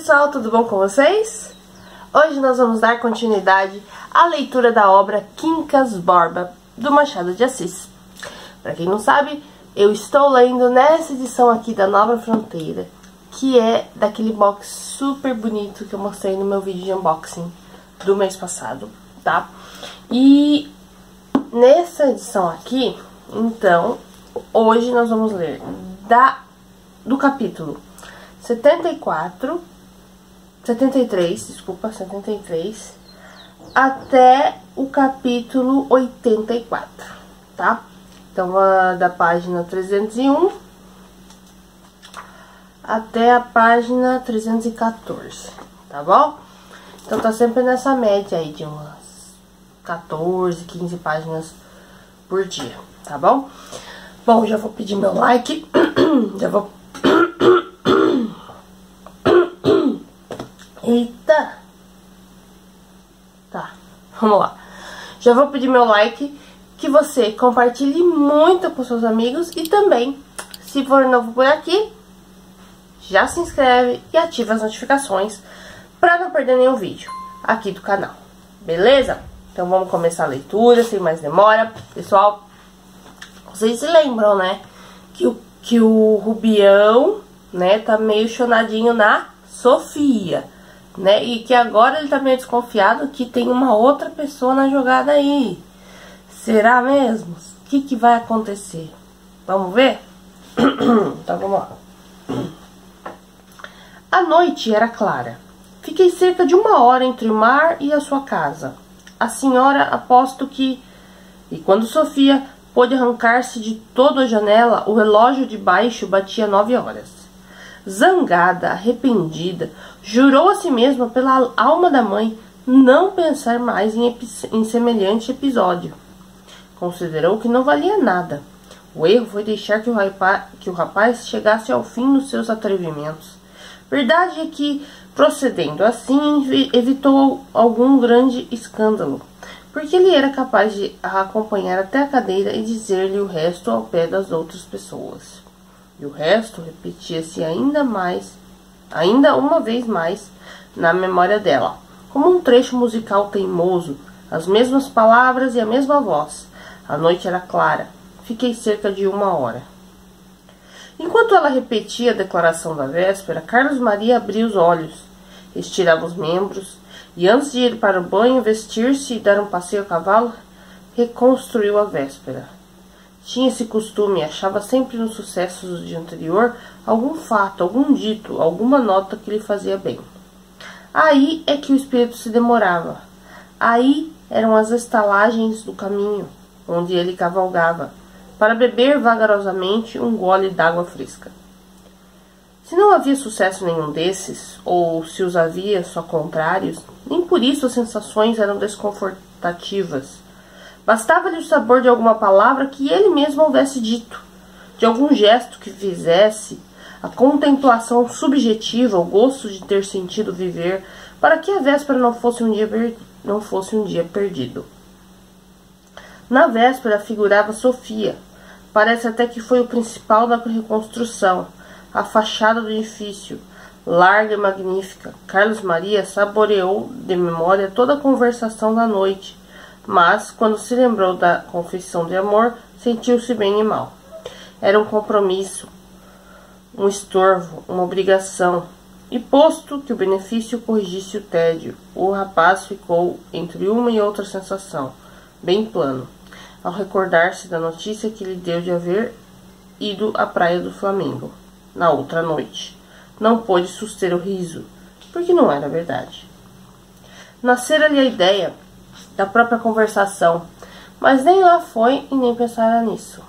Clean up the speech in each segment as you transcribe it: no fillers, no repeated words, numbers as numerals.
pessoal, tudo bom com vocês? Hoje nós vamos dar continuidade à leitura da obra Quincas Borba, do Machado de Assis. Para quem não sabe, eu estou lendo nessa edição aqui da Nova Fronteira, que é daquele box super bonito que eu mostrei no meu vídeo de unboxing do mês passado, tá? E nessa edição aqui, então, hoje nós vamos ler do capítulo 73, até o capítulo 84, tá? Então, da página 301 até a página 314, tá bom? Então, tá sempre nessa média aí de umas 14, 15 páginas por dia, tá bom? Bom, já vou pedir meu like, já vou... Eita! Tá, vamos lá. Já vou pedir meu like, que você compartilhe muito com seus amigos e também, se for novo por aqui, já se inscreve e ativa as notificações para não perder nenhum vídeo aqui do canal, beleza? Então vamos começar a leitura, sem mais demora. Pessoal, vocês se lembram, né, que o Rubião, né, tá meio chonadinho na Sofia, né, e que agora ele tá meio desconfiado que tem uma outra pessoa na jogada aí. Será mesmo? O que vai acontecer? Vamos ver? Então vamos lá. A noite era clara. Fiquei cerca de 1 hora entre o mar e a sua casa. A senhora aposto que... E quando Sofia pôde arrancar-se de toda a janela, o relógio de baixo batia 9 horas. Zangada, arrependida, jurou a si mesma pela alma da mãe não pensar mais em semelhante episódio. Considerou que não valia nada. O erro foi deixar que o rapaz chegasse ao fim nos seus atrevimentos. Verdade é que, procedendo assim, evitou algum grande escândalo, porque ele era capaz de a acompanhar até a cadeira e dizer-lhe o resto ao pé das outras pessoas. E o resto repetia-se ainda uma vez mais, na memória dela, como um trecho musical teimoso, as mesmas palavras e a mesma voz. A noite era clara. Fiquei cerca de 1 hora. Enquanto ela repetia a declaração da véspera, Carlos Maria abria os olhos, estirava os membros, e antes de ir para o banho, vestir-se e dar um passeio a cavalo, reconstruiu a véspera. Tinha esse costume, achava sempre nos sucessos do dia anterior algum fato, algum dito, alguma nota que lhe fazia bem. Aí é que o espírito se demorava. Aí eram as estalagens do caminho, onde ele cavalgava, para beber vagarosamente um gole d'água fresca. Se não havia sucesso nenhum desses, ou se os havia só contrários, nem por isso as sensações eram desconfortativas. Bastava-lhe o sabor de alguma palavra que ele mesmo houvesse dito, de algum gesto que fizesse, a contemplação subjetiva, o gosto de ter sentido viver, para que a véspera não fosse um dia perdido. Na véspera figurava Sofia. Parece até que foi o principal da reconstrução, a fachada do edifício, larga e magnífica. Carlos Maria saboreou de memória toda a conversação da noite, mas, quando se lembrou da confissão de amor, sentiu-se bem e mal. Era um compromisso, um estorvo, uma obrigação. E posto que o benefício corrigisse o tédio, o rapaz ficou entre uma e outra sensação, bem plano, ao recordar-se da notícia que lhe deu de haver ido à praia do Flamengo, na outra noite. Não pôde suster o riso, porque não era verdade. Nascera-lhe a ideia da própria conversação, mas nem lá foi e nem pensara nisso.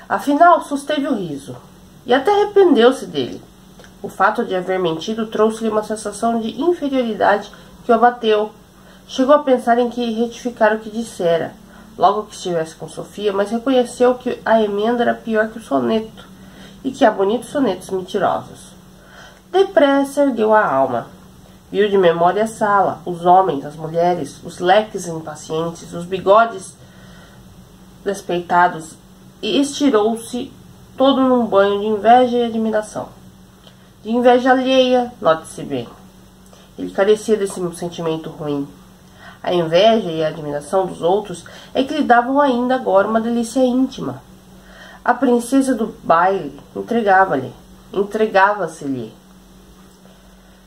Afinal, susteve o riso, e até arrependeu-se dele. O fato de haver mentido trouxe-lhe uma sensação de inferioridade que o abateu. Chegou a pensar em que retificar o que dissera, logo que estivesse com Sofia, mas reconheceu que a emenda era pior que o soneto, e que há bonitos sonetos mentirosos. Depressa ergueu a alma. Viu de memória a sala, os homens, as mulheres, os leques impacientes, os bigodes despeitados, e estirou-se todo num banho de inveja e admiração. de inveja alheia, note-se bem. Ele carecia desse sentimento ruim. A inveja e a admiração dos outros é que lhe davam ainda agora uma delícia íntima. A princesa do baile entregava-se-lhe.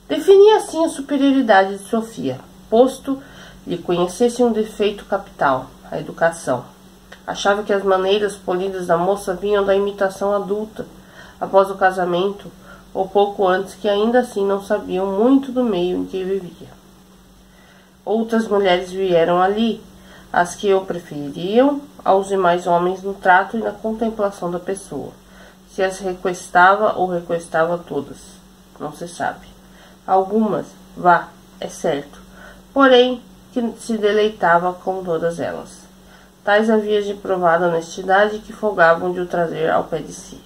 Definia assim a superioridade de Sofia, posto lhe conhecesse um defeito capital, a educação. Achava que as maneiras polidas da moça vinham da imitação adulta, após o casamento, ou pouco antes, que ainda assim não sabiam muito do meio em que vivia. Outras mulheres vieram ali, as que o prefeririam aos demais homens no trato e na contemplação da pessoa. Se as requestava ou requestava todas, não se sabe. Algumas, é certo, porém que se deleitava com todas elas. Tais havia de provada honestidade que folgavam de o trazer ao pé de si,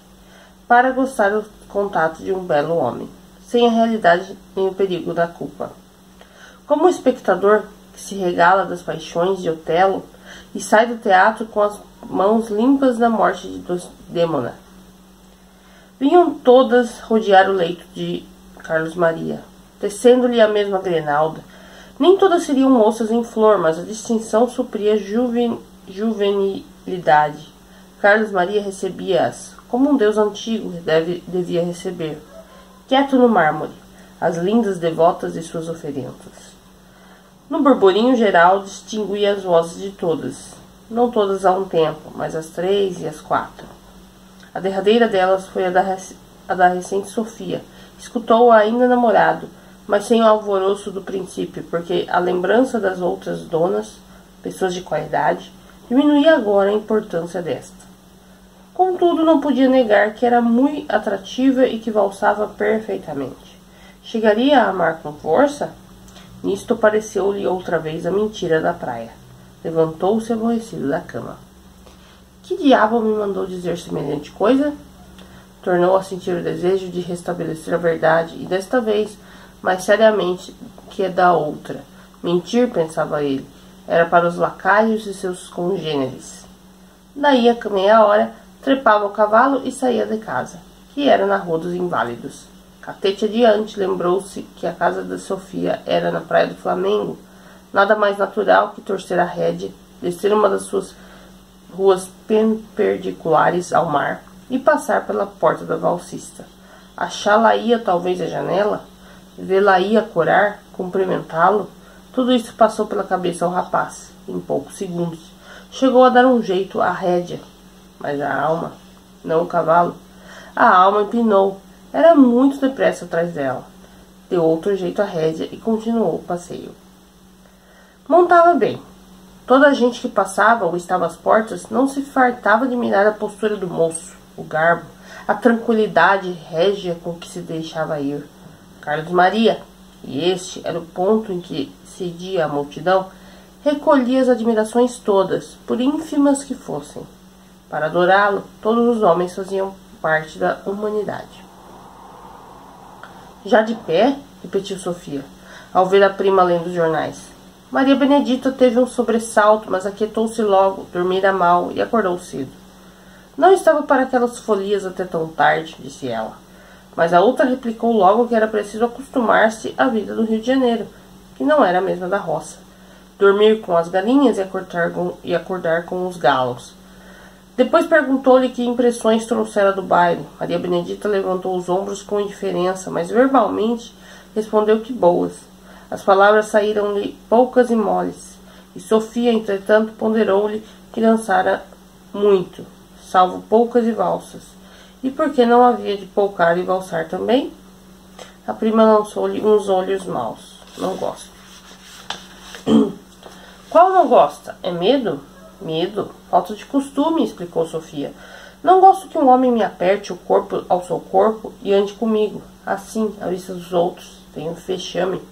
para gostar do contato de um belo homem, sem a realidade nem o perigo da culpa. Como o espectador que se regala das paixões de Otelo e sai do teatro com as mãos limpas da morte de Desdemona. Vinham todas rodear o leito de Carlos Maria, tecendo-lhe a mesma grinalda. Nem todas seriam moças em flor, mas a distinção supria juvenilidade. Carlos Maria recebia-as, como um deus antigo devia receber, quieto no mármore, as lindas devotas de suas oferendas. No burburinho geral distinguia as vozes de todas, não todas a um tempo, mas as 3 e as 4. A derradeira delas foi a da recente Sofia. Escutou-a ainda namorado, mas sem o alvoroço do princípio, porque a lembrança das outras donas, pessoas de qualidade, diminuía agora a importância desta. Contudo, não podia negar que era muito atrativa e que valsava perfeitamente. Chegaria a amar com força? Nisto pareceu-lhe outra vez a mentira da praia. Levantou-se aborrecido da cama. Que diabo me mandou dizer semelhante coisa? Tornou a sentir o desejo de restabelecer a verdade, e desta vez, mais seriamente que a da outra. Mentir, pensava ele, era para os lacaios e seus congêneres. Daí a meia hora, trepava ao cavalo e saía de casa, que era na Rua dos Inválidos. Catete adiante, lembrou-se que a casa da Sofia era na Praia do Flamengo. Nada mais natural que torcer a rédea, descer uma das suas ruas perpendiculares ao mar e passar pela porta da valsista. Achá-la-ia talvez à janela, vê-la-ia corar, cumprimentá-lo. Tudo isso passou pela cabeça ao rapaz, em poucos segundos. Chegou a dar um jeito à rédea, mas a alma, não o cavalo. A alma empinou. Era muito depressa atrás dela. Deu outro jeito à rédea e continuou o passeio. Montava bem. Toda a gente que passava ou estava às portas não se fartava de mirar a postura do moço, o garbo, a tranquilidade régia com que se deixava ir. Carlos Maria, e este era o ponto em que cedia a multidão, recolhia as admirações todas, por ínfimas que fossem. Para adorá-lo, todos os homens faziam parte da humanidade. Já de pé, repetiu Sofia, ao ver a prima lendo os jornais. Maria Benedita teve um sobressalto, mas aquietou-se logo, dormira mal e acordou cedo. Não estava para aquelas folias até tão tarde, disse ela. Mas a outra replicou logo que era preciso acostumar-se à vida do Rio de Janeiro, que não era a mesma da roça. Dormir com as galinhas e acordar com os galos. Depois perguntou-lhe que impressões trouxera do baile. Maria Benedita levantou os ombros com indiferença, mas verbalmente respondeu que boas. As palavras saíram-lhe poucas e moles, e Sofia, entretanto, ponderou-lhe que dançara muito, salvo poucas e valsas. E por que não havia de polcar e valsar também? A prima lançou-lhe uns olhos maus. Não gosto. Qual não gosta? É medo? Medo, falta de costume, explicou Sofia. Não gosto que um homem me aperte o corpo ao seu corpo e ande comigo, assim, à vista dos outros. Tenho fechame.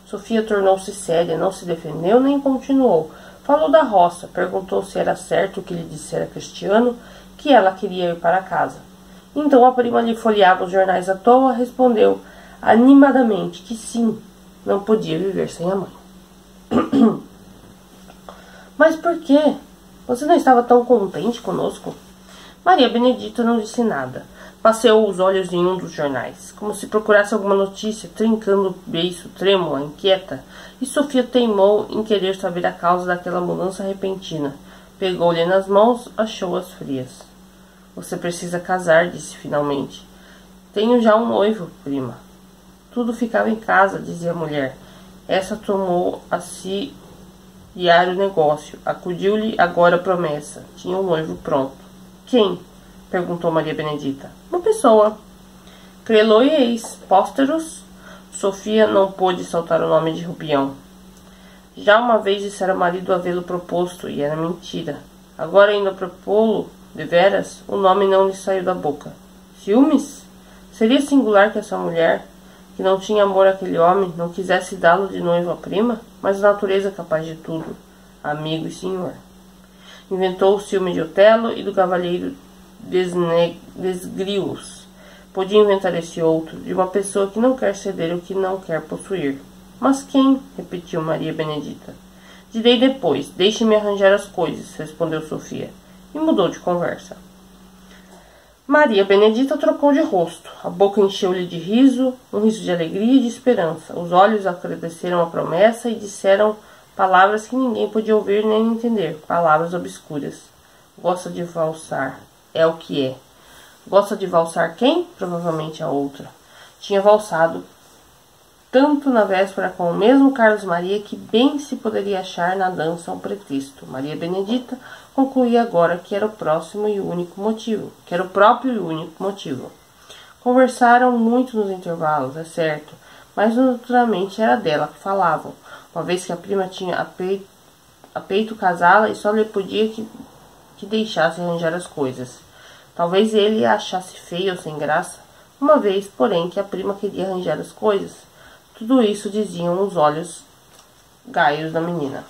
Sofia tornou-se séria, não se defendeu nem continuou. Falou da roça, perguntou se era certo o que lhe dissera Cristiano, que ela queria ir para casa. Então a prima lhe folheava os jornais à toa, respondeu animadamente que sim, não podia viver sem a mãe. Mas por quê? Você não estava tão contente conosco? Maria Benedita não disse nada. Passeou os olhos em um dos jornais, como se procurasse alguma notícia, trincando o beiço, trêmula, inquieta, e Sofia teimou em querer saber a causa daquela mudança repentina. Pegou-lhe nas mãos, achou-as frias. Você precisa casar, disse finalmente. Tenho já um noivo, prima. Tudo ficava em casa, dizia a mulher. Essa tomou a si guiar o negócio. Acudiu-lhe agora a promessa. Tinha um noivo pronto. Quem? Perguntou Maria Benedita. Uma pessoa. Creloieis, Pósteros. Sofia não pôde soltar o nome de Rubião. Já uma vez dissera o marido havê-lo proposto, e era mentira. Agora, indo a propô-lo, deveras, o nome não lhe saiu da boca. Ciúmes? Seria singular que essa mulher, que não tinha amor àquele homem, não quisesse dá-lo de noivo à prima, mas a natureza é capaz de tudo, amigo e senhor. Inventou o ciúme de Otelo e do cavalheiro Desgrius. Podia inventar esse outro, de uma pessoa que não quer ceder o que não quer possuir. Mas quem? Repetiu Maria Benedita. Direi depois, deixe-me arranjar as coisas, respondeu Sofia, e mudou de conversa. Maria Benedita trocou de rosto. A boca encheu-lhe de riso, um riso de alegria e de esperança. Os olhos agradeceram a promessa e disseram palavras que ninguém podia ouvir nem entender, palavras obscuras. Gosta de valsar. É o que é. Gosta de valsar quem? Provavelmente a outra. Tinha valsado tanto na véspera com o mesmo Carlos Maria que bem se poderia achar na dança um pretexto. Maria Benedita concluía agora que era o próximo e único motivo, que era o próprio e único motivo. Conversaram muito nos intervalos, é certo, mas naturalmente era dela que falavam, uma vez que a prima tinha a peito casá-la e só lhe podia que deixasse arranjar as coisas. Talvez ele a achasse feia ou sem graça, uma vez, porém, que a prima queria arranjar as coisas. Tudo isso diziam os olhos gaios da menina.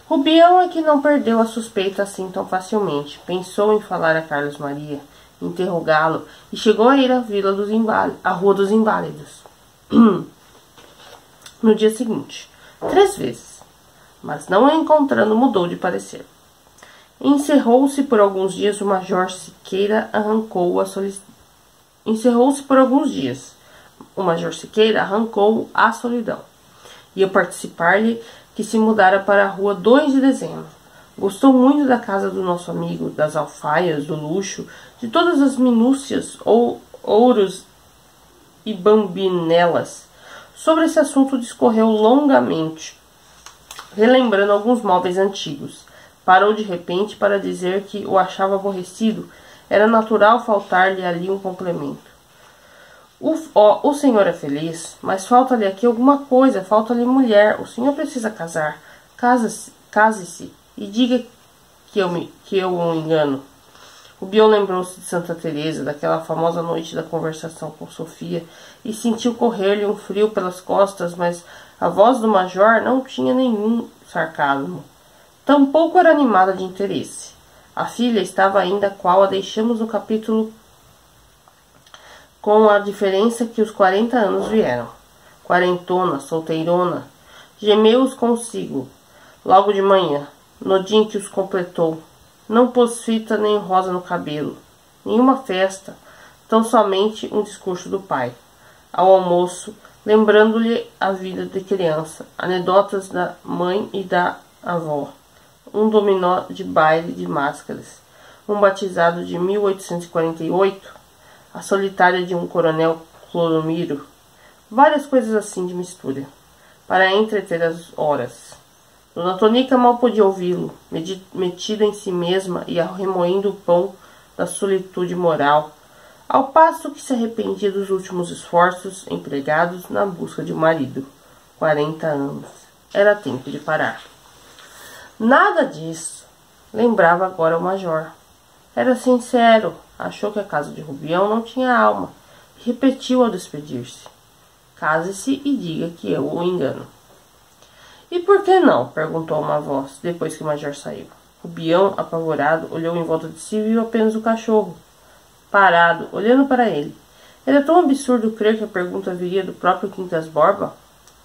Rubião é que não perdeu a suspeita assim tão facilmente. Pensou em falar a Carlos Maria, interrogá-lo, e chegou a ir à Vila dos Inválidos, à Rua dos Inválidos. No dia seguinte, 3 vezes, mas não a encontrando, mudou de parecer. Encerrou-se por alguns dias o Major Siqueira arrancou a solidão. Ia participar-lhe que se mudara para a rua 2 de dezembro. Gostou muito da casa do nosso amigo, das alfaias, do luxo, de todas as minúcias, ouros e bambinelas. Sobre esse assunto discorreu longamente, relembrando alguns móveis antigos. Parou de repente para dizer que o achava aborrecido. Era natural faltar-lhe ali um complemento. O senhor é feliz, mas falta-lhe aqui alguma coisa, falta-lhe mulher. O senhor precisa casar. Case-se e diga que eu o engano. O Bion lembrou-se de Santa Teresa, daquela famosa noite da conversação com Sofia, e sentiu correr-lhe um frio pelas costas, mas a voz do major não tinha nenhum sarcasmo. Tampouco era animada de interesse. A filha estava ainda qual a deixamos no capítulo, com a diferença que os 40 anos vieram. Quarentona, solteirona, gemeu-os consigo. Logo de manhã, no dia em que os completou, não pôs fita nem rosa no cabelo, nenhuma festa, tão somente um discurso do pai. Ao almoço, lembrando-lhe a vida de criança, anedotas da mãe e da avó, um dominó de baile de máscaras, um batizado de 1848, a solitária de um coronel Cloromiro, várias coisas assim de mistura, para entreter as horas. Dona Tonica mal podia ouvi-lo, metida em si mesma e remoendo o pão da solitude moral, ao passo que se arrependia dos últimos esforços empregados na busca de um marido. 40 anos. Era tempo de parar. Nada disso. Lembrava agora o major. Era sincero. Achou que a casa de Rubião não tinha alma. E repetiu ao despedir-se. Case-se e diga que eu o engano. E por que não? Perguntou uma voz, depois que o major saiu. Rubião, apavorado, olhou em volta de si e viu apenas o cachorro, parado, olhando para ele. Era tão absurdo crer que a pergunta viria do próprio Quincas Borba,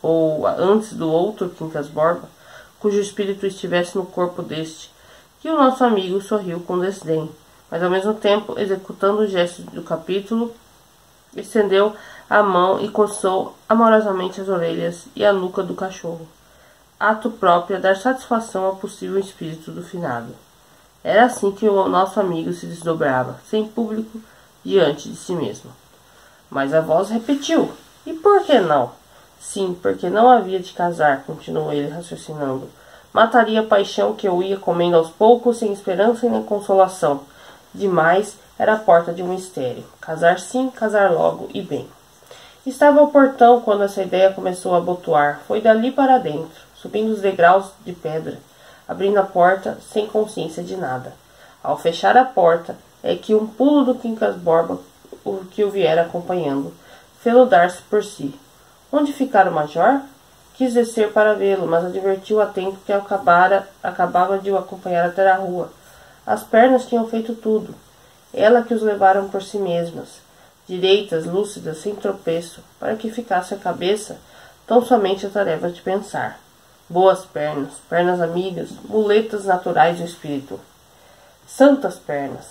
ou antes do outro Quincas Borba, cujo espírito estivesse no corpo deste, que o nosso amigo sorriu com desdém, mas ao mesmo tempo, executando o gesto do capítulo, estendeu a mão e coçou amorosamente as orelhas e a nuca do cachorro. Ato próprio a dar satisfação ao possível espírito do finado. Era assim que o nosso amigo se desdobrava, sem público, diante de si mesmo. Mas a voz repetiu. E por que não? Sim, porque não havia de casar, continuou ele raciocinando. Mataria a paixão que eu ia comendo aos poucos, sem esperança e nem consolação. Demais era a porta de um mistério. Casar sim, casar logo e bem. Estava ao portão quando essa ideia começou a abotoar. Foi dali para dentro, subindo os degraus de pedra, abrindo a porta sem consciência de nada. Ao fechar a porta, é que um pulo do Quincas Borba, o que o viera acompanhando, fê-lo dar-se por si. Onde ficara o major? Quis descer para vê-lo, mas advertiu a tempo que acabava de o acompanhar até a rua. As pernas tinham feito tudo. Ela que os levaram por si mesmas, direitas, lúcidas, sem tropeço, para que ficasse a cabeça tão somente a tarefa de pensar. Boas pernas, pernas amigas, muletas naturais do espírito. Santas pernas!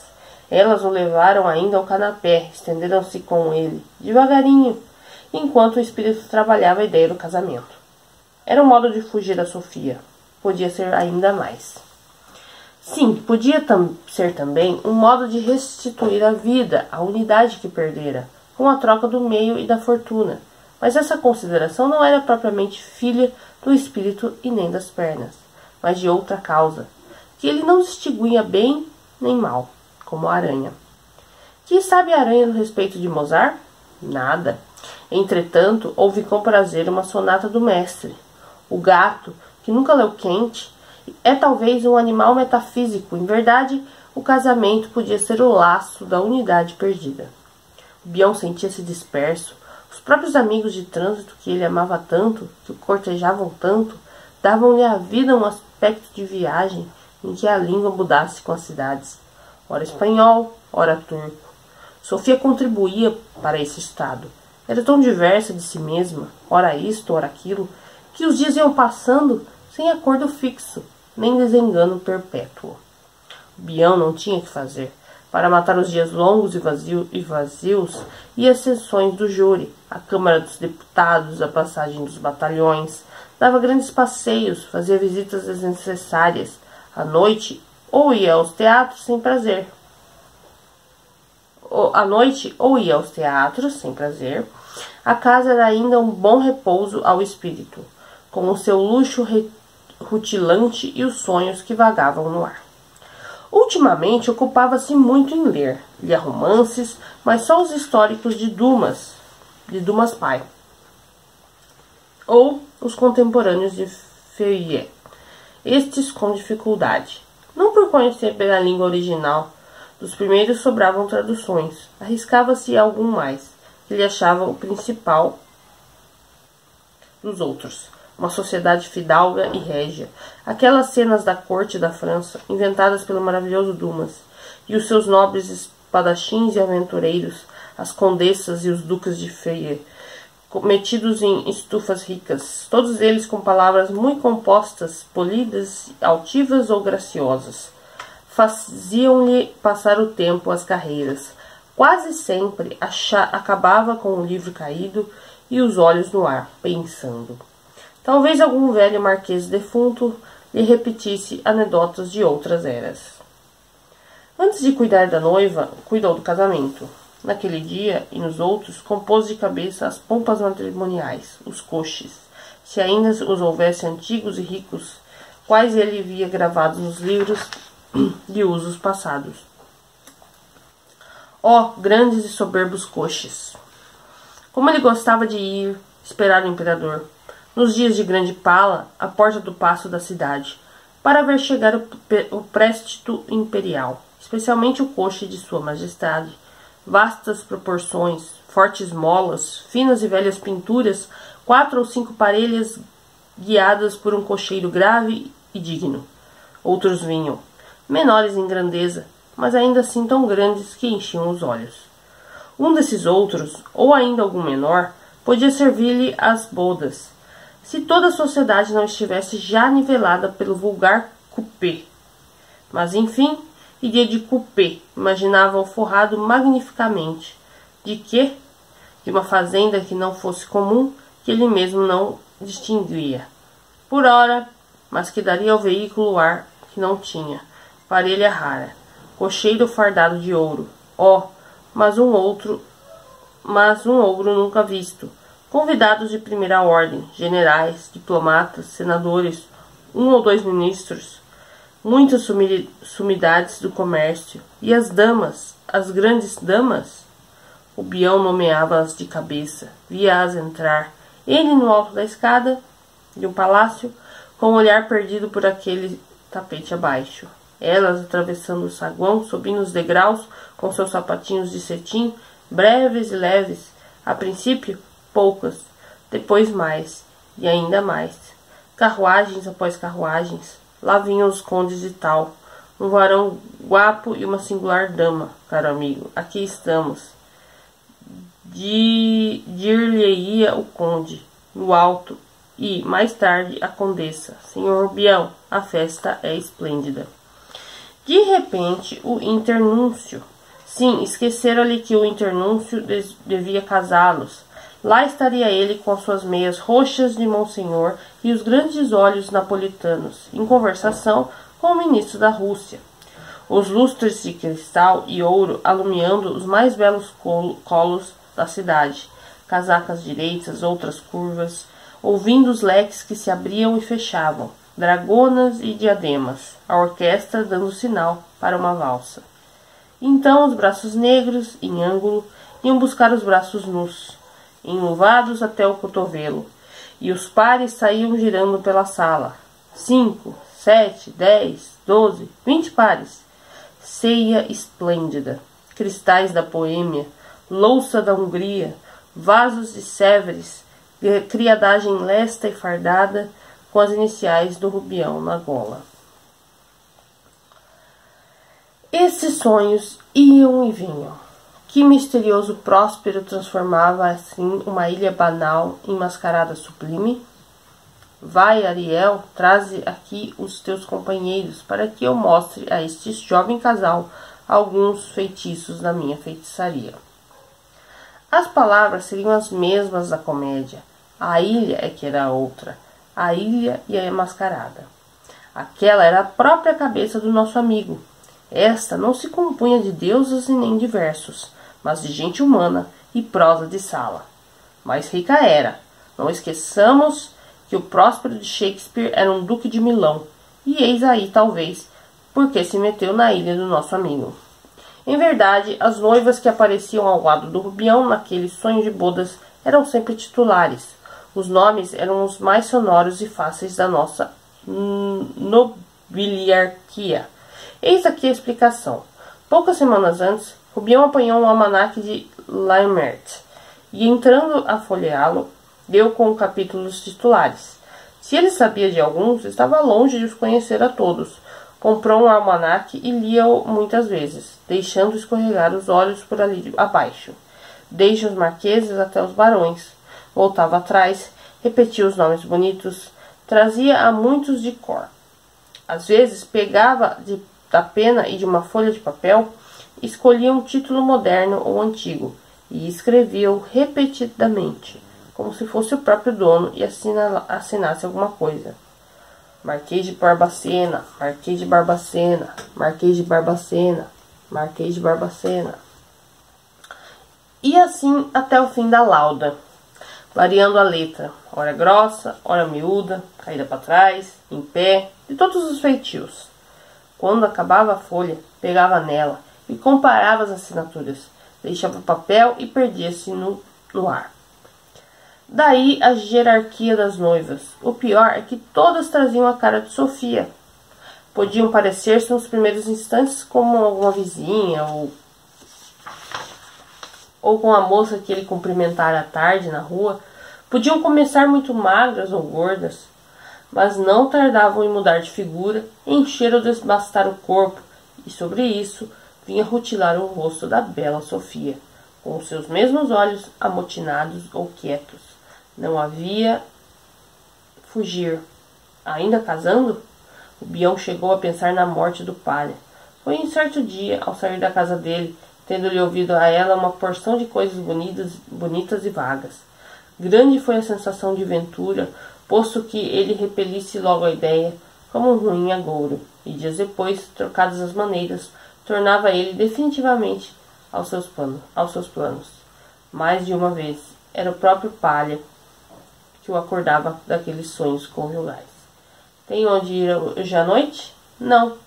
Elas o levaram ainda ao canapé, estenderam-se com ele, devagarinho, enquanto o espírito trabalhava a ideia do casamento. Era um modo de fugir a Sofia. Podia ser ainda mais. Sim, podia ser também um modo de restituir à vida a unidade que perdera, com a troca do meio e da fortuna. Mas essa consideração não era propriamente filha do espírito e nem das pernas, mas de outra causa, que ele não distinguia bem nem mal, como a aranha. Que sabe a aranha no respeito de Mozart? Nada. Entretanto, ouvi com prazer uma sonata do mestre. O gato, que nunca leu Kant, é talvez um animal metafísico. Em verdade, o casamento podia ser o laço da unidade perdida. O Bião sentia-se disperso. Os próprios amigos de trânsito que ele amava tanto, que o cortejavam tanto, davam-lhe à vida um aspecto de viagem em que a língua mudasse com as cidades. Ora espanhol, ora turco. Sofia contribuía para esse estado. Era tão diversa de si mesma, ora isto, ora aquilo, que os dias iam passando sem acordo fixo, nem desengano perpétuo. O Bião não tinha que fazer. Para matar os dias longos e vazios, ia às sessões do júri, à Câmara dos Deputados, à passagem dos batalhões, dava grandes passeios, fazia visitas desnecessárias. À noite, ou ia aos teatros sem prazer. A casa era ainda um bom repouso ao espírito, com o seu luxo rutilante e os sonhos que vagavam no ar. Ultimamente ocupava-se muito em ler. Lia romances, mas só os históricos de Dumas pai, ou os contemporâneos de Feuillet, estes com dificuldade. Não por conhecer bem a língua original, dos primeiros sobravam traduções, arriscava-se algum mais, que ele achava o principal dos outros. Uma sociedade fidalga e régia, aquelas cenas da corte da França, inventadas pelo maravilhoso Dumas, e os seus nobres espadachins e aventureiros, as condessas e os duques de Feuillet, metidos em estufas ricas, todos eles com palavras muito compostas, polidas, altivas ou graciosas. Faziam-lhe passar o tempo às carreiras. Quase sempre acabava com o livro caído e os olhos no ar, pensando. Talvez algum velho marquês defunto lhe repetisse anedotas de outras eras. Antes de cuidar da noiva, cuidou do casamento. Naquele dia e nos outros, compôs de cabeça as pompas matrimoniais, os coches, se ainda os houvesse antigos e ricos, quais ele via gravados nos livros de usos passados. Ó, grandes e soberbos coches! Como ele gostava de ir esperar o imperador, nos dias de grande pala, à porta do paço da cidade, para ver chegar o préstito imperial, especialmente o coche de sua majestade. Vastas proporções, fortes molas, finas e velhas pinturas, 4 ou 5 parelhas guiadas por um cocheiro grave e digno. Outros vinham, menores em grandeza, mas ainda assim tão grandes que enchiam os olhos. Um desses outros, ou ainda algum menor, podia servir-lhe às bodas, se toda a sociedade não estivesse já nivelada pelo vulgar coupé. Mas, enfim, iria de cupê, imaginava-o forrado magnificamente. De quê? De uma fazenda que não fosse comum, que ele mesmo não distinguia. Por ora, mas que daria ao veículo ar que não tinha, parelha rara, cocheiro fardado de ouro. Oh, mas um ouro nunca visto. Convidados de primeira ordem, generais, diplomatas, senadores, 1 ou 2 ministros, muitas sumidades do comércio, e as damas, as grandes damas. O Bião nomeava-as de cabeça, via-as entrar, ele no alto da escada de um palácio, com o olhar perdido por aquele tapete abaixo. Elas atravessando o saguão, subindo os degraus, com seus sapatinhos de cetim, breves e leves, a princípio poucas, depois mais, e ainda mais. Carruagens após carruagens, lá vinham os condes e tal, um varão guapo e uma singular dama, caro amigo, aqui estamos. Dir-lhe-ia o conde, no alto, e, mais tarde, a condessa. Senhor Bião, a festa é esplêndida. De repente, o internúncio. Sim, esquecera-lhe que o internúncio devia casá-los. Lá estaria ele com as suas meias roxas de monsenhor e os grandes olhos napolitanos, em conversação com o ministro da Rússia. Os lustres de cristal e ouro alumiando os mais belos colos da cidade, casacas direitas, outras curvas, ouvindo os leques que se abriam e fechavam, dragonas e diademas, a orquestra dando sinal para uma valsa. Então os braços negros, em ângulo, iam buscar os braços nus, enluvados até o cotovelo, e os pares saíam girando pela sala. 5, 7, 10, 12, 20 pares. Ceia esplêndida, cristais da Boêmia, louça da Hungria, vasos de Sèvres, criadagem lesta e fardada, com as iniciais do Rubião na gola. Esses sonhos iam e vinham. Que misterioso próspero transformava assim uma ilha banal em mascarada sublime? Vai, Ariel, traze aqui os teus companheiros, para que eu mostre a este jovem casal alguns feitiços da minha feitiçaria. As palavras seriam as mesmas da comédia. A ilha é que era outra. A ilha e a mascarada. Aquela era a própria cabeça do nosso amigo. Esta não se compunha de deusas e nem de versos, mas de gente humana e prosa de sala. Mas rica era. Não esqueçamos que o Próspero de Shakespeare era um duque de Milão, e eis aí, talvez, porque se meteu na ilha do nosso amigo. Em verdade, as noivas que apareciam ao lado do Rubião naquele sonho de bodas eram sempre titulares. Os nomes eram os mais sonoros e fáceis da nossa nobiliarquia. Eis aqui a explicação. Poucas semanas antes, Rubião apanhou um almanaque de Laemmert e, entrando a folheá-lo, deu com capítulos titulares. Se ele sabia de alguns, estava longe de os conhecer a todos. Comprou um almanaque e lia-o muitas vezes, deixando escorregar os olhos por ali abaixo. Desde os marqueses até os barões. Voltava atrás, repetia os nomes bonitos, trazia a muitos de cor. Às vezes pegava da pena e de uma folha de papel, escolhia um título moderno ou antigo e escrevia-o repetidamente, como se fosse o próprio dono e assinasse alguma coisa. Marquês de Barbacena, Marquês de Barbacena, Marquês de Barbacena, Marquês de Barbacena. E assim até o fim da lauda, variando a letra, ora grossa, ora miúda, caída para trás, em pé, de todos os feitios. Quando acabava a folha, pegava nela e comparava as assinaturas, deixava o papel e perdia-se no ar. Daí a hierarquia das noivas. O pior é que todas traziam a cara de Sofia. Podiam parecer-se nos primeiros instantes como alguma vizinha ou com a moça que ele cumprimentara à tarde na rua. Podiam começar muito magras ou gordas, mas não tardavam em mudar de figura, encher ou desbastar o corpo, e sobre isso vinha rutilar o rosto da bela Sofia, com os seus mesmos olhos amotinados ou quietos. Não havia fugir. Ainda casando? O Bião chegou a pensar na morte do palha. Foi em certo dia, ao sair da casa dele, tendo-lhe ouvido a ela uma porção de coisas bonitas e vagas. Grande foi a sensação de ventura, posto que ele repelisse logo a ideia, como um ruim agouro, e dias depois, trocadas as maneiras, tornava ele definitivamente aos seus planos. Mais de uma vez, era o próprio Palha que o acordava daqueles sonhos conjugais. Tem onde ir hoje à noite? Não.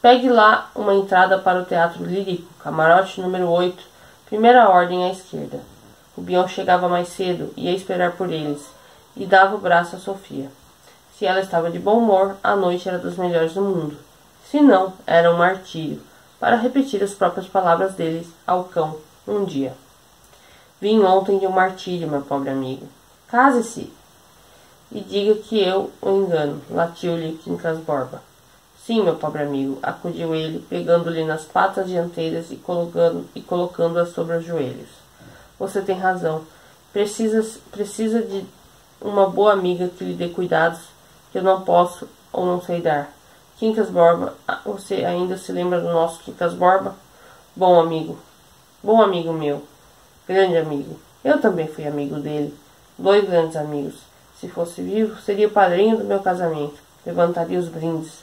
Pegue lá uma entrada para o Teatro Lírico, camarote número 8, primeira ordem à esquerda. Rubião chegava mais cedo, ia esperar por eles, e dava o braço a Sofia. Se ela estava de bom humor, a noite era das melhores do mundo. Se não, era um martírio, para repetir as próprias palavras deles ao cão, um dia. Vim ontem de um martírio, meu pobre amigo. Case-se e diga que eu o engano, latiu-lhe Quincas Borba. Sim, meu pobre amigo, acudiu ele, pegando-lhe nas patas dianteiras e colocando-as sobre os joelhos. Você tem razão. Precisa de uma boa amiga que lhe dê cuidados que eu não posso ou não sei dar. Quincas Borba, você ainda se lembra do nosso Quincas Borba? Bom amigo meu, grande amigo. Eu também fui amigo dele. 2 grandes amigos. Se fosse vivo, seria o padrinho do meu casamento. Levantaria os brindes.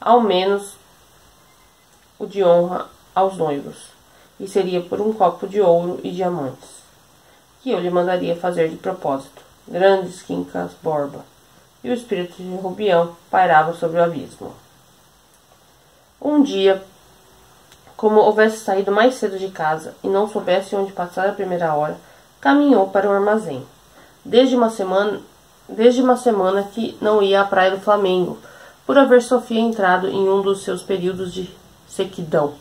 Ao menos o de honra aos noivos. E seria por um copo de ouro e diamantes, que eu lhe mandaria fazer de propósito. Grandes Quincas Borba. E o espírito de Rubião pairava sobre o abismo. Um dia, como houvesse saído mais cedo de casa e não soubesse onde passar a primeira hora, caminhou para o armazém. Desde uma semana que não ia à praia do Flamengo, por haver Sofia entrado em um dos seus períodos de sequidão.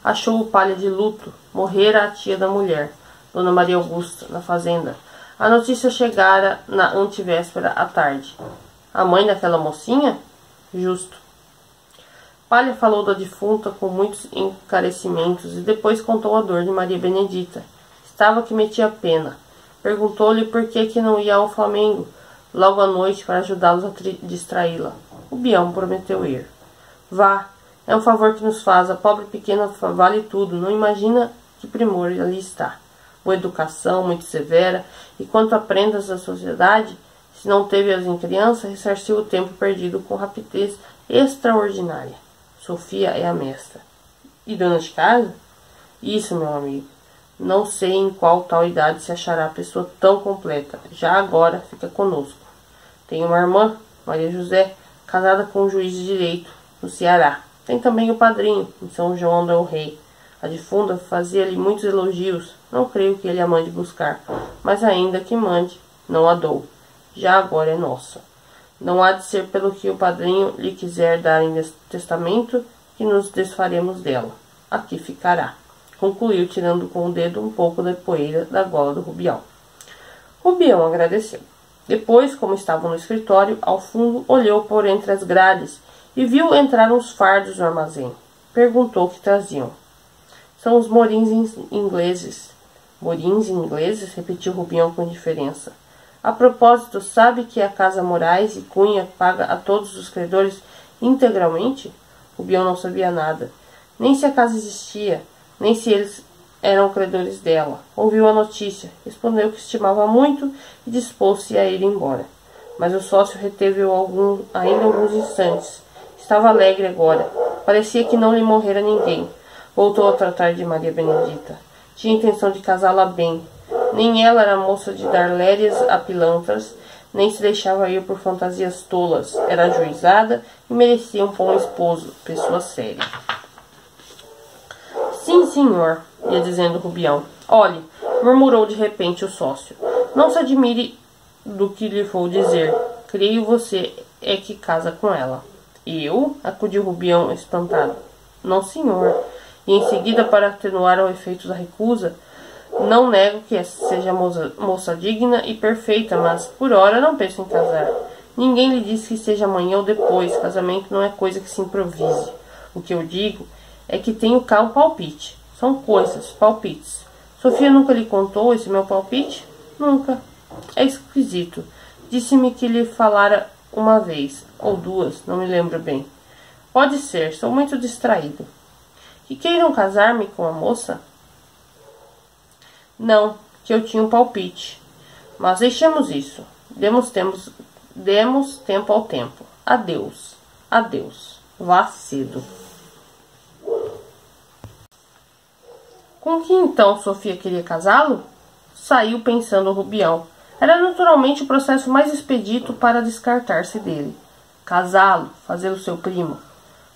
Achou o Palha de luto, morrera a tia da mulher, Dona Maria Augusta, na fazenda. A notícia chegara na antevéspera à tarde. A mãe daquela mocinha? Justo. Palha falou da defunta com muitos encarecimentos e depois contou a dor de Maria Benedita. Estava que metia pena. Perguntou-lhe por que não ia ao Flamengo logo à noite para ajudá-los a distraí-la. O Bião prometeu ir. Vá, é um favor que nos faz. A pobre pequena vale tudo. Não imagina que primor ali está. Boa educação, muito severa, e quanto a prendas da sociedade, se não teve-as em criança, ressarciu o tempo perdido com rapidez extraordinária. Sofia é a mestra. E dona de casa? Isso, meu amigo. Não sei em qual tal idade se achará pessoa tão completa. Já agora fica conosco. Tem uma irmã, Maria José, casada com um juiz de direito, no Ceará. Tem também o padrinho, em São João del Rei. A defunta fazia-lhe muitos elogios. Não creio que ele a mande buscar, mas ainda que mande, não a dou. Já agora é nossa. Não há de ser pelo que o padrinho lhe quiser dar em testamento que nos desfaremos dela. Aqui ficará. Concluiu, tirando com o dedo um pouco da poeira da gola do Rubião. Rubião agradeceu. Depois, como estavam no escritório, ao fundo, olhou por entre as grades e viu entrar uns fardos no armazém. Perguntou o que traziam. São os morins ingleses. Morins ingleses? Repetiu Rubião com indiferença. A propósito, sabe que a Casa Moraes e Cunha paga a todos os credores integralmente? Rubião não sabia nada. Nem se a casa existia, nem se eles eram credores dela. Ouviu a notícia, respondeu que estimava muito e dispôs-se a ir embora. Mas o sócio reteve-o ainda alguns instantes. Estava alegre agora. Parecia que não lhe morrera ninguém. Voltou a tratar de Maria Benedita. Tinha intenção de casá-la bem. Nem ela era moça de dar lérias a pilantras, nem se deixava ir por fantasias tolas. Era ajuizada e merecia um bom esposo, pessoa séria. Sim, senhor, ia dizendo Rubião. Olhe, murmurou de repente o sócio. Não se admire do que lhe vou dizer. Creio você é que casa com ela. Eu? Acudiu Rubião espantado. Não, senhor. E em seguida, para atenuar o efeito da recusa, não nego que seja moça digna e perfeita, mas por ora não penso em casar. Ninguém lhe disse que seja amanhã ou depois. Casamento não é coisa que se improvise. O que eu digo é que tenho cá um palpite. São coisas, palpites. Sofia nunca lhe contou esse meu palpite? Nunca. É esquisito. Disse-me que lhe falara uma vez, ou duas, não me lembro bem. Pode ser, sou muito distraído. Que queiram casar-me com a moça? Não, que eu tinha um palpite. Mas deixemos isso. Demos tempo ao tempo. Adeus. Adeus. Vá cedo. Com que então Sofia queria casá-lo? Saiu pensando o Rubião. Era naturalmente o processo mais expedito para descartar-se dele. Casá-lo, fazê-lo seu primo.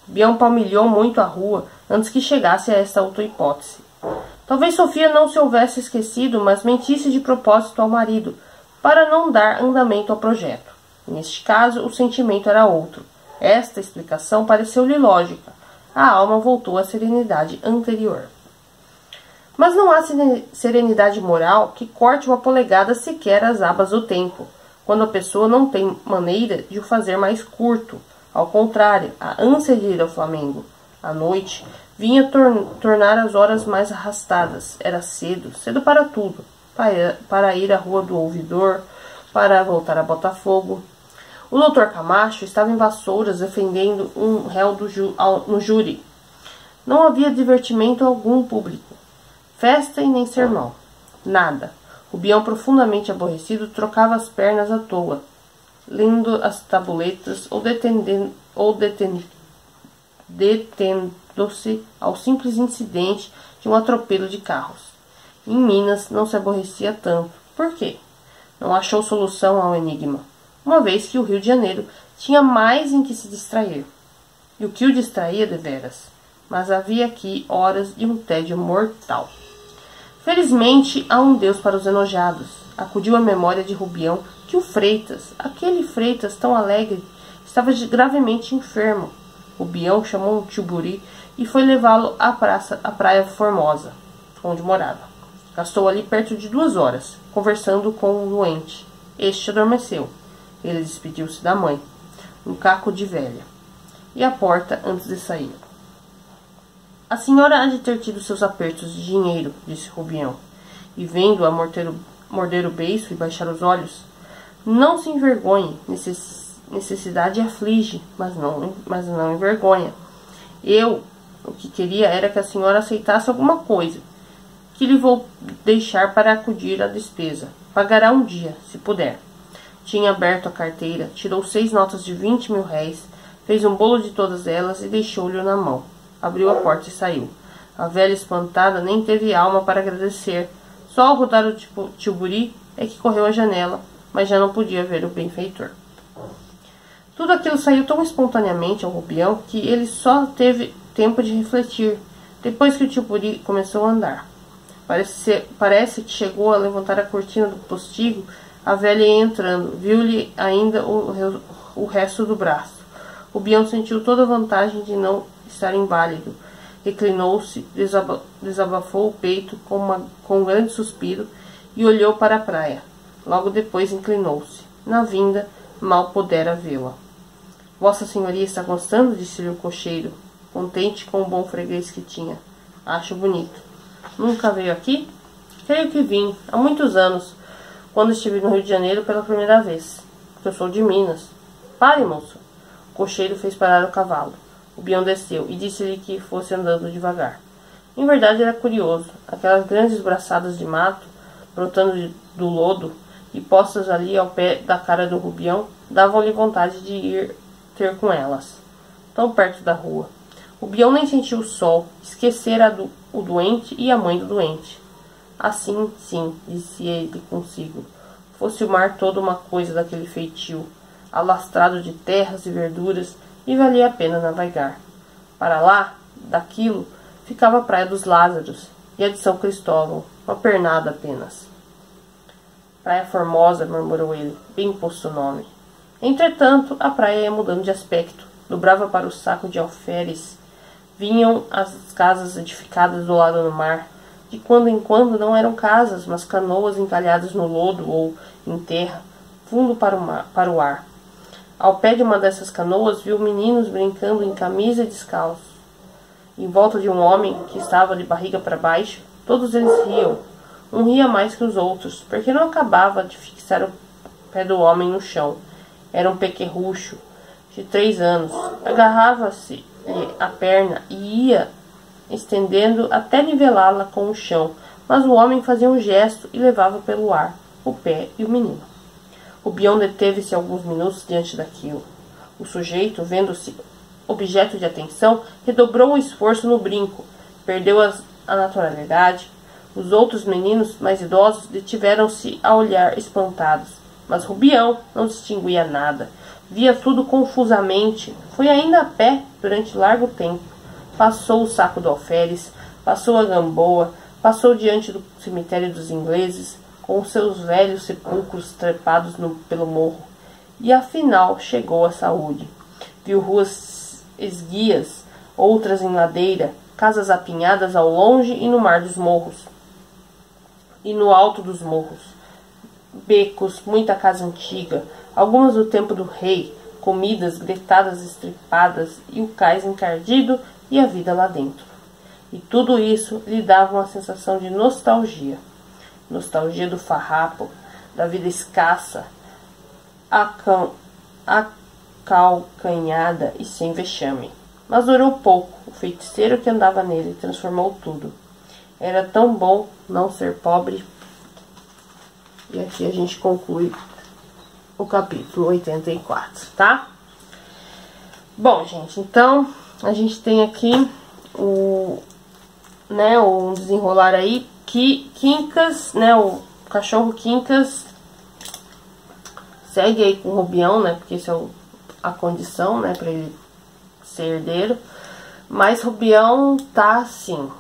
Rubião palmilhou muito a rua antes que chegasse a esta outra hipótese. Talvez Sofia não se houvesse esquecido, mas mentisse de propósito ao marido, para não dar andamento ao projeto. Neste caso, o sentimento era outro. Esta explicação pareceu-lhe lógica. A alma voltou à serenidade anterior. Mas não há serenidade moral que corte uma polegada sequer as abas do tempo, quando a pessoa não tem maneira de o fazer mais curto. Ao contrário, a ânsia de ir ao Flamengo à noite vinha tornar as horas mais arrastadas. Era cedo, cedo para tudo, para ir à Rua do Ouvidor, para voltar a Botafogo. O Dr. Camacho estava em Vassouras defendendo um réu no júri. Não havia divertimento algum público. Festa e nem sermão. Nada. Rubião, profundamente aborrecido, trocava as pernas à toa, lendo as tabuletas ou detendo-se ao simples incidente de um atropelo de carros. Em Minas não se aborrecia tanto. Por quê? Não achou solução ao enigma, uma vez que o Rio de Janeiro tinha mais em que se distrair. E o que o distraía deveras. Mas havia aqui horas de um tédio mortal. Felizmente, há um Deus para os enojados. Acudiu à memória de Rubião que o Freitas, aquele Freitas tão alegre, estava gravemente enfermo. Rubião chamou um tilburi e foi levá-lo à praia Formosa, onde morava. Gastou ali perto de 2 horas, conversando com o doente. Este adormeceu. Ele despediu-se da mãe, um caco de velha, e à porta antes de sair. A senhora há de ter tido seus apertos de dinheiro, disse Rubião, e vendo-a morder o beiço e baixar os olhos. Não se envergonhe, necessidade aflige, mas não envergonha. O que queria era que a senhora aceitasse alguma coisa, que lhe vou deixar para acudir à despesa. Pagará um dia, se puder. Tinha aberto a carteira, tirou 6 notas de 20.000 réis, fez um bolo de todas elas e deixou-lhe na mão. Abriu a porta e saiu. A velha espantada nem teve alma para agradecer. Só ao rodar o tilburi é que correu à janela, mas já não podia ver o benfeitor. Tudo aquilo saiu tão espontaneamente ao Rubião que ele só teve tempo de refletir, depois que o tilburi começou a andar. Parece que chegou a levantar a cortina do postigo, a velha ia entrando, viu-lhe ainda o resto do braço. Rubião sentiu toda a vantagem de não estar inválido. Reclinou-se, desabafou o peito com um grande suspiro e olhou para a praia. Logo depois inclinou-se. Na vinda, mal pudera vê-la. Vossa Senhoria está gostando? Disse-lhe o cocheiro, contente com o bom freguês que tinha. Acho bonito. Nunca veio aqui? Creio que vim, há muitos anos, quando estive no Rio de Janeiro pela primeira vez. Porque eu sou de Minas. Pare, moço. O cocheiro fez parar o cavalo. O Rubião desceu e disse-lhe que fosse andando devagar. Em verdade era curioso. Aquelas grandes braçadas de mato, brotando do lodo e postas ali ao pé da cara do Rubião, davam-lhe vontade de ir ter com elas. Tão perto da rua. O Rubião nem sentiu o sol, esquecera o doente e a mãe do doente. Assim, sim, disse ele consigo, fosse o mar todo uma coisa daquele feitio, alastrado de terras e verduras, e valia a pena navegar. Para lá, daquilo, ficava a Praia dos Lázaros e a de São Cristóvão, uma pernada apenas. Praia Formosa, murmurou ele, bem posto o nome. Entretanto, a praia ia mudando de aspecto, dobrava para o saco de alferes. Vinham as casas edificadas do lado do mar. De quando em quando não eram casas, mas canoas encalhadas no lodo ou em terra, fundo para o ar. Ao pé de uma dessas canoas, viu meninos brincando em camisa e descalços. Em volta de um homem que estava de barriga para baixo, todos eles riam. Um ria mais que os outros, porque não acabava de fixar o pé do homem no chão. Era um pequerrucho de 3 anos. Agarrava-se a perna e ia estendendo até nivelá-la com o chão, mas o homem fazia um gesto e levava pelo ar o pé e o menino. Rubião deteve-se alguns minutos diante daquilo. O sujeito, vendo-se objeto de atenção, redobrou o esforço no brinco, perdeu a naturalidade. Os outros meninos, mais idosos, detiveram-se a olhar espantados, mas Rubião não distinguia nada. Via tudo confusamente. Foi ainda a pé durante largo tempo. Passou o saco do alferes, passou a Gamboa, passou diante do cemitério dos ingleses, com seus velhos sepulcros trepados pelo morro, e afinal chegou à Saúde. Viu ruas esguias, outras em ladeira, casas apinhadas ao longe e no mar dos morros, e no alto dos morros. Becos, muita casa antiga, algumas do tempo do rei, comidas, gretadas, estripadas, e o cais encardido e a vida lá dentro. E tudo isso lhe dava uma sensação de nostalgia. Nostalgia do farrapo, da vida escassa, acalcanhada e sem vexame. Mas durou pouco. O feiticeiro que andava nele transformou tudo. Era tão bom não ser pobre. E aqui a gente conclui o capítulo 84, tá? Bom, gente, então a gente tem aqui o desenrolar aí que Quincas, né, o cachorro Quincas segue aí com o Rubião, né, porque isso é a condição, né, para ele ser herdeiro. Mas Rubião tá assim,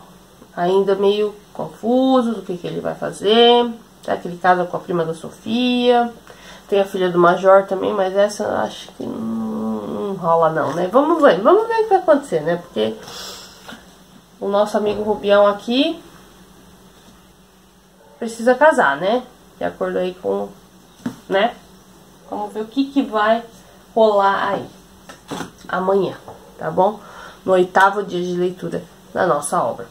ainda meio confuso do que ele vai fazer. Será que ele casa com a prima da Sofia? Tem a filha do Major também, mas essa eu acho que não rola não, né? Vamos ver o que vai acontecer, né? Porque o nosso amigo Rubião aqui precisa casar, né? De acordo aí com, né? Vamos ver o que vai rolar aí amanhã, tá bom? No 8º dia de leitura da nossa obra.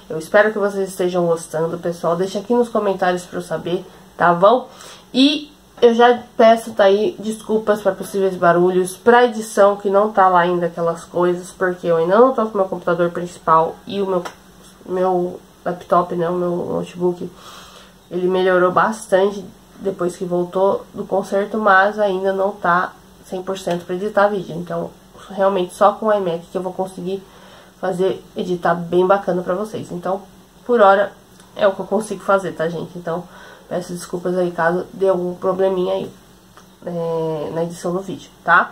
Eu espero que vocês estejam gostando, pessoal. Deixa aqui nos comentários para eu saber, tá bom? E eu já peço, tá aí, desculpas para possíveis barulhos, para edição que não tá lá ainda aquelas coisas, porque eu ainda não tô com o meu computador principal e o meu laptop, né, o meu notebook, ele melhorou bastante depois que voltou do concerto, mas ainda não tá 100% para editar vídeo. Então, realmente só com o iMac que eu vou conseguir editar bem bacana pra vocês. Então, por hora, é o que eu consigo fazer, tá, gente? Então, peço desculpas aí caso dê algum probleminha aí na edição do vídeo, tá?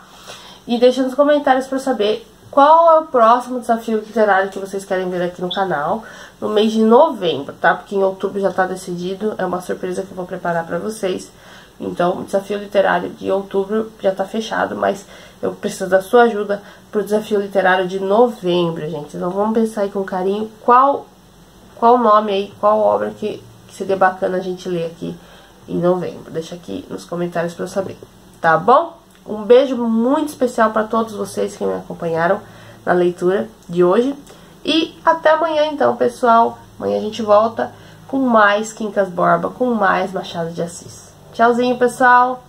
E deixa nos comentários pra saber qual é o próximo desafio literário que vocês querem ver aqui no canal no mês de novembro, tá? Porque em outubro já tá decidido, é uma surpresa que eu vou preparar pra vocês. Então, o desafio literário de outubro já tá fechado, mas eu preciso da sua ajuda pro desafio literário de novembro, gente. Então, vamos pensar aí com carinho qual nome aí, qual obra que seria bacana a gente ler aqui em novembro. Deixa aqui nos comentários pra eu saber, tá bom? Um beijo muito especial pra todos vocês que me acompanharam na leitura de hoje. E até amanhã, então, pessoal. Amanhã a gente volta com mais Quincas Borba, com mais Machado de Assis. Tchauzinho, pessoal!